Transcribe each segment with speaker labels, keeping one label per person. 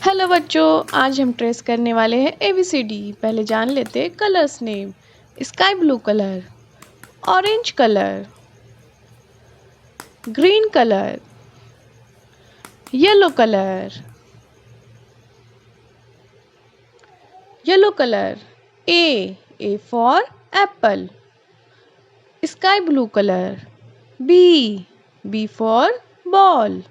Speaker 1: Hello बच्चों, आज हम ट्रेस करने वाले हैं ABCD। पहले जान लेते हैं colours name. Sky blue colour, orange colour, green colour, yellow colour, yellow colour. A for apple, sky blue color. B for ball,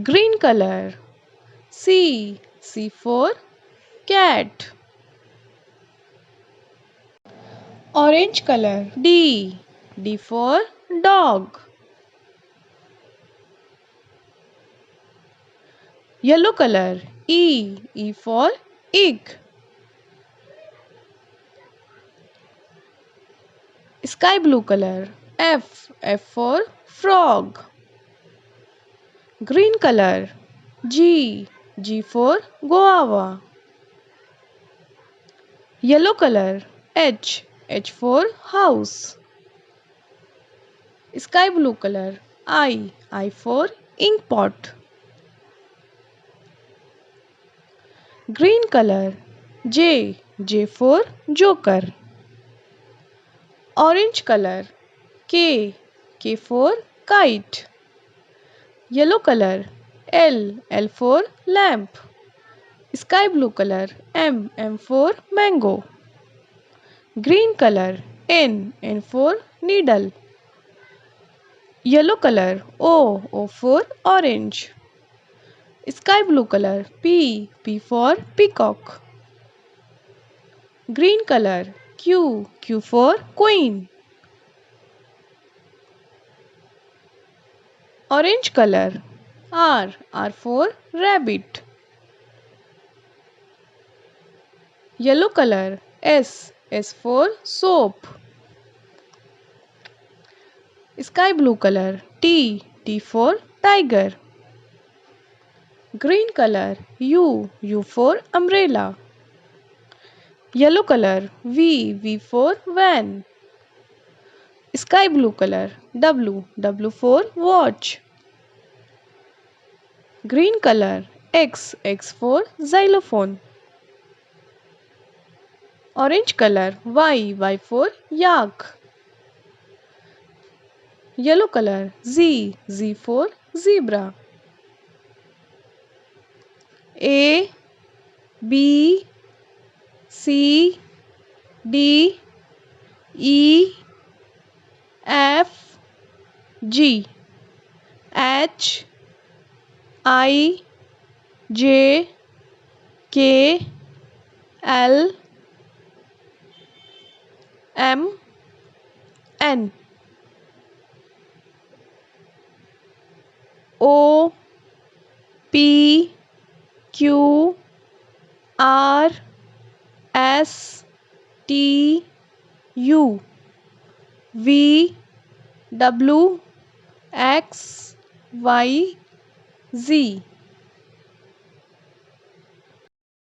Speaker 1: green color. C for cat, orange color. D for dog, yellow color. E for egg, sky blue color. F for frog, green color. G for guava, yellow color. H for house, sky blue color. I for ink pot, green color. J for joker, orange color. K for kite, yellow color. L for lamp, sky blue color. M for mango, green color. N for needle, yellow color. O for orange, sky blue color. P for peacock, green color. Q for queen, orange color. R for rabbit, yellow color. S for soap, sky blue color. T for tiger, green color. U for umbrella, yellow color. V for van, sky blue color. W for watch, green color. X for xylophone, orange color. Y for yak, yellow color. Z for zebra. A B C D E F G H I J K L M N O P Q R S T U V W X Y Z.